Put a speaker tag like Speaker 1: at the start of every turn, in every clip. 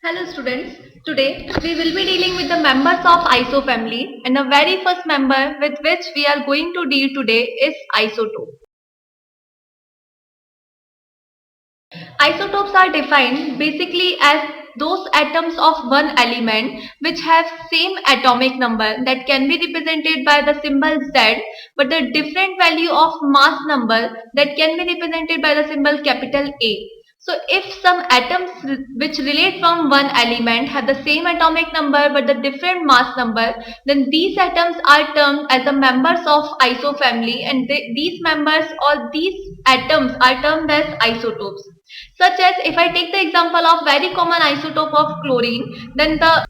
Speaker 1: Hello students, today we will be dealing with the members of iso family, and the very first member with which we are going to deal today is isotope. Isotopes are defined basically as those atoms of one element which have same atomic number that can be represented by the symbol Z, but the different value of mass number that can be represented by the symbol capital A. So if some atoms which relate from one element have the same atomic number but the different mass number, then these atoms are termed as the members of iso family, and these members or these atoms are termed as isotopes. Such as if I take the example of very common isotope of chlorine, then the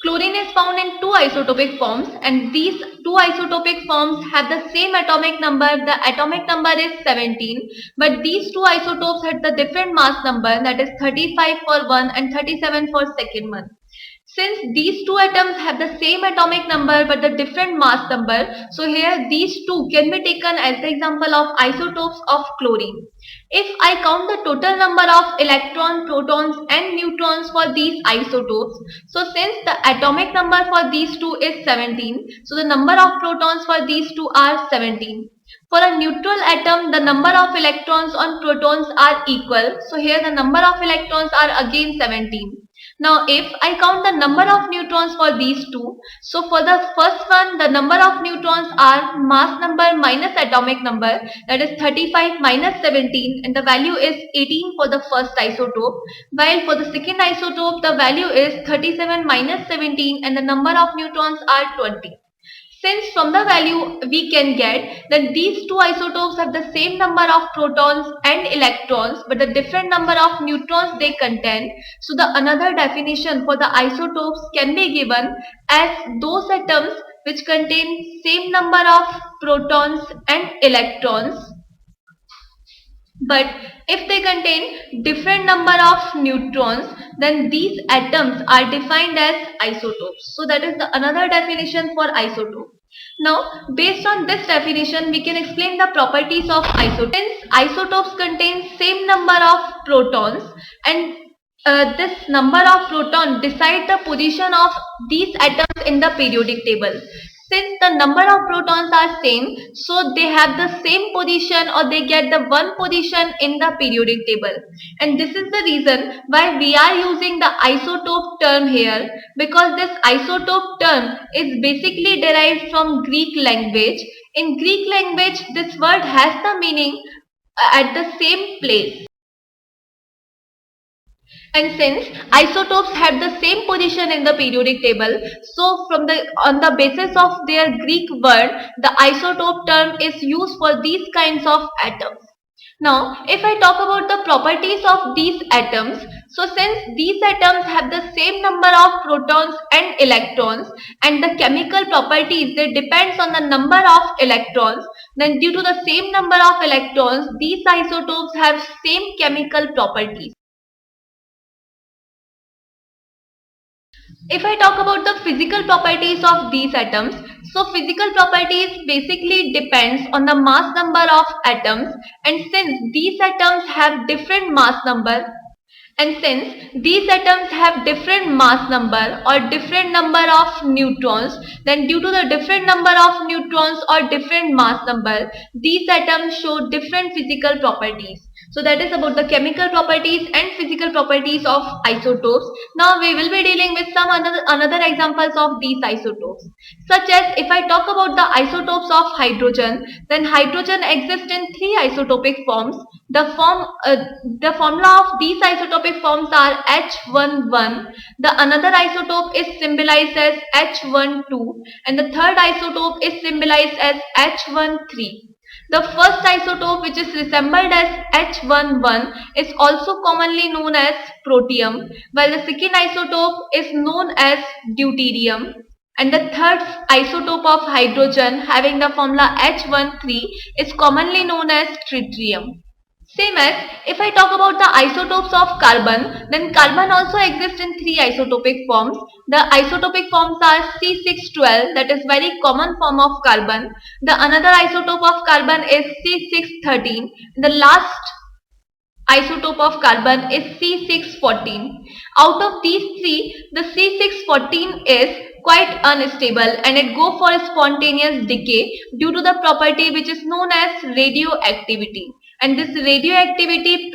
Speaker 1: chlorine is found in two isotopic forms, and these two isotopic forms have the same atomic number. The atomic number is 17, but these two isotopes had the different mass number, that is 35 for one and 37 for second one. Since these two atoms have the same atomic number but the different mass number, so here these two can be taken as the example of isotopes of chlorine. If I count the total number of electrons, protons and neutrons for these isotopes, so since the atomic number for these two is 17, so the number of protons for these two are 17. For a neutral atom, the number of electrons and protons are equal, so here the number of electrons are again 17. Now if I count the number of neutrons for these two, so for the first one the number of neutrons are mass number minus atomic number, that is 35 minus 17, and the value is 18 for the first isotope, while for the second isotope the value is 37 minus 17 and the number of neutrons are 20. Since from the value we can get that these two isotopes have the same number of protons and electrons but the different number of neutrons they contain. So the another definition for the isotopes can be given as those atoms which contain same number of protons and electrons, but if they contain different number of neutrons, then these atoms are defined as isotopes. So that is the another definition for isotope. Now based on this definition we can explain the properties of isotopes. Since isotopes contain same number of protons, and this number of proton decide the position of these atoms in the periodic table. Since the number of protons are same, so they have the same position or they get the one position in the periodic table. And this is the reason why we are using the isotope term here, because this isotope term is basically derived from Greek language. In Greek language, this word has the meaning at the same place. And since isotopes have the same position in the periodic table, so on the basis of their Greek word, the isotope term is used for these kinds of atoms. Now, if I talk about the properties of these atoms, so since these atoms have the same number of protons and electrons, and the chemical properties they depends on the number of electrons, then due to the same number of electrons, these isotopes have same chemical properties. If I talk about the physical properties of these atoms, so physical properties basically depends on the mass number of atoms, and since these atoms have different mass number, or different number of neutrons, then due to the different number of neutrons or different mass number, these atoms show different physical properties. So that is about the chemical properties and physical properties of isotopes. Now we will be dealing with some another examples of these isotopes. Such as if I talk about the isotopes of hydrogen, then hydrogen exists in three isotopic forms. The formula of these isotopic forms are H11. The another isotope is symbolized as H12, and the third isotope is symbolized as H13. The first isotope, which is resembled as H11, is also commonly known as protium, while the second isotope is known as deuterium, and the third isotope of hydrogen having the formula H13 is commonly known as tritium. Same as if I talk about the isotopes of carbon, then carbon also exists in three isotopic forms. The isotopic forms are C612, that is very common form of carbon. The another isotope of carbon is C613. The last isotope of carbon is C614. Out of these three, the C614 is quite unstable and it go for spontaneous decay due to the property which is known as radioactivity. And this radioactivity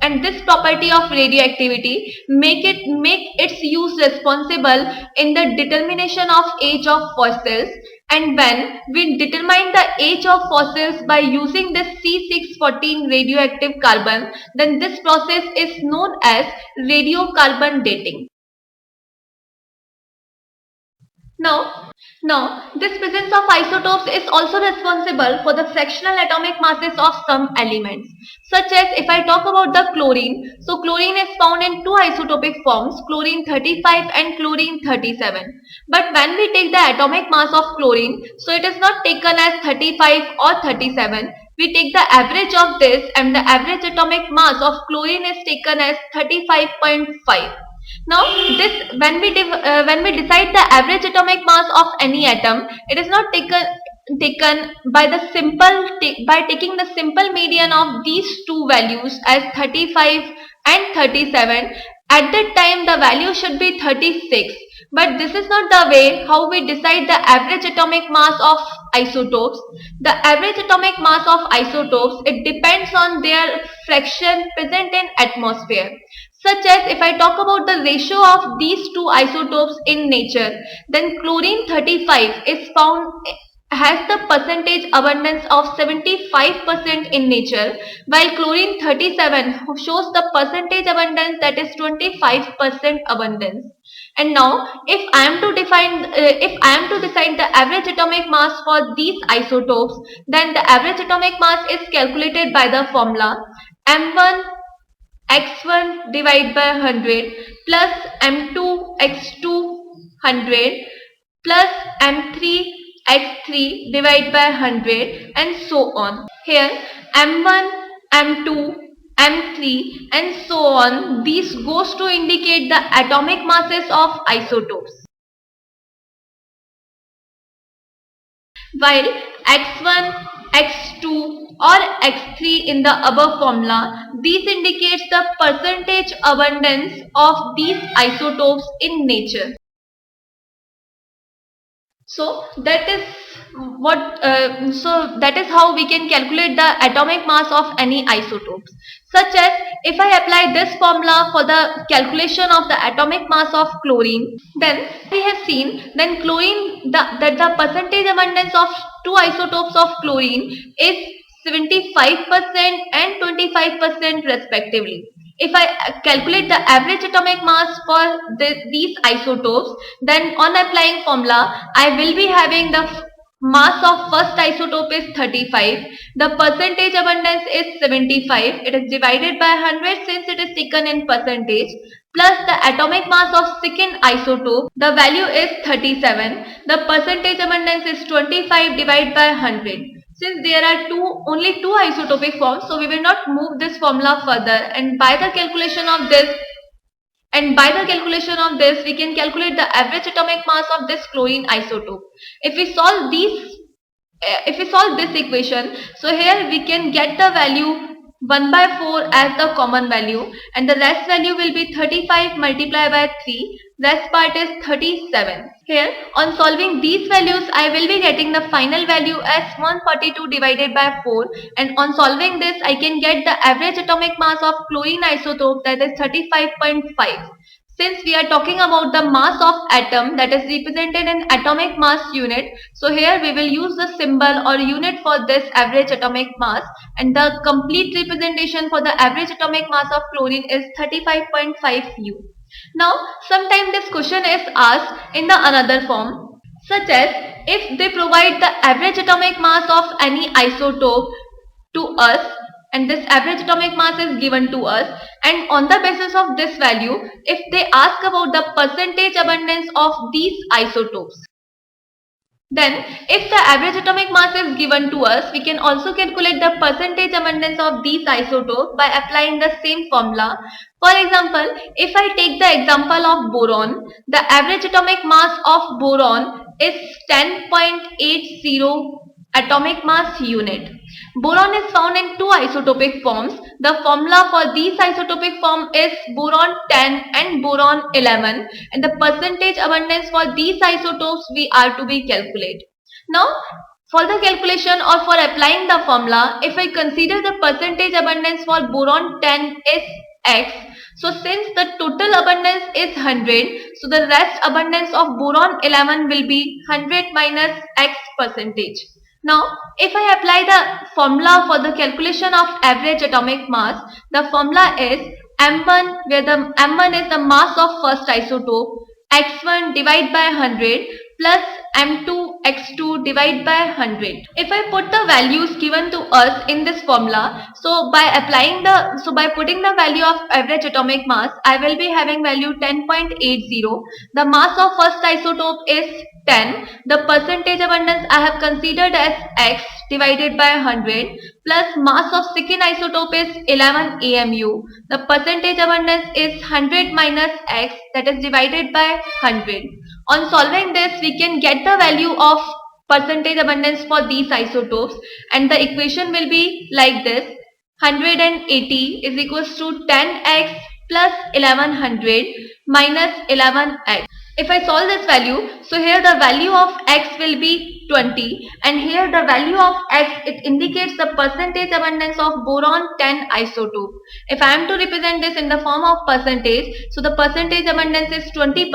Speaker 1: and this property of radioactivity make its use responsible in the determination of age of fossils. And when we determine the age of fossils by using this C614 radioactive carbon, then this process is known as radiocarbon dating. Now, this presence of isotopes is also responsible for the fractional atomic masses of some elements. Such as if I talk about the chlorine, so chlorine is found in two isotopic forms, chlorine 35 and chlorine 37. But when we take the atomic mass of chlorine, so it is not taken as 35 or 37. We take the average of this and the average atomic mass of chlorine is taken as 35.5. Now, this when we decide the average atomic mass of any atom, it is not taken by the by taking the simple median of these two values as 35 and 37. At that time, the value should be 36. But this is not the way how we decide the average atomic mass of isotopes. The average atomic mass of isotopes, it depends on their fraction present in atmosphere. Such as if I talk about the ratio of these two isotopes in nature, then chlorine 35 is found has the percentage abundance of 75% in nature, while chlorine 37 shows the percentage abundance that is 25% abundance. And now, if I am to decide the average atomic mass for these isotopes, then the average atomic mass is calculated by the formula m1 x1 divided by 100 plus m2 x2 100 plus m3 x3 divided by 100 and so on. Here m1, m2, m3 and so on, these goes to indicate the atomic masses of isotopes. While x1, x2 or x3 in the above formula, these indicates the percentage abundance of these isotopes in nature. So that is how we can calculate the atomic mass of any isotopes. Such as if I apply this formula for the calculation of the atomic mass of chlorine, then we have seen then chlorine that the percentage abundance of two isotopes of chlorine is 75% and 25% respectively. If I calculate the average atomic mass for these isotopes, then on applying formula, I will be having the mass of first isotope is 35, the percentage abundance is 75, it is divided by 100 since it is taken in percentage, plus the atomic mass of second isotope, the value is 37, the percentage abundance is 25 divided by 100. Since there are only two isotopic forms, so we will not move this formula further, and by the calculation of this, we can calculate the average atomic mass of this chlorine isotope. If we solve this equation, so here we can get the value 1 by 4 as the common value, and the rest value will be 35 multiplied by 3, rest part is 37. Here on solving these values, I will be getting the final value as 142 divided by 4, and on solving this I can get the average atomic mass of chlorine isotope, that is 35.5. Since we are talking about the mass of atom, that is represented in atomic mass unit, so here we will use the symbol or unit for this average atomic mass, and the complete representation for the average atomic mass of chlorine is 35.5 U. Now, sometimes this question is asked in the another form, such as if they provide the average atomic mass of any isotope to us, and this average atomic mass is given to us, and on the basis of this value, if they ask about the percentage abundance of these isotopes, then if the average atomic mass is given to us, we can also calculate the percentage abundance of these isotopes by applying the same formula. For example, if I take the example of boron, the average atomic mass of boron is 10.80 atomic mass unit. Boron is found in two isotopic forms. The formula for these isotopic form is boron 10 and boron 11, and the percentage abundance for these isotopes we are to be calculate. Now for the calculation or for applying the formula, if I consider the percentage abundance for boron 10 is X, so since the total abundance is 100, so the rest abundance of boron 11 will be 100 minus X percentage. Now, if I apply the formula for the calculation of average atomic mass, the formula is M1, where the M1 is the mass of first isotope, X1 divided by 100 plus M2 X2 divided by 100. If I put the values given to us in this formula, so by putting the value of average atomic mass, I will be having value 10.80. The mass of first isotope is 10. The percentage abundance I have considered as X divided by 100 plus mass of second isotope is 11 AMU. The percentage abundance is 100 minus X, that is divided by 100. On solving this, we can get the value of percentage abundance for these isotopes, and the equation will be like this: 180 is equals to 10x plus 1100 minus 11x. If I solve this value, so here the value of x will be 20, and here the value of x, it indicates the percentage abundance of boron 10 isotope. If I am to represent this in the form of percentage, so the percentage abundance is 20%,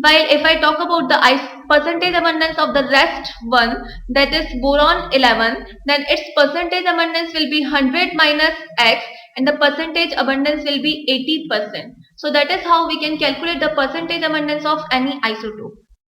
Speaker 1: while if I talk about the percentage abundance of the rest one, that is boron 11, then its percentage abundance will be 100 minus x, and the percentage abundance will be 80%. So that is how we can calculate the percentage abundance of any isotope.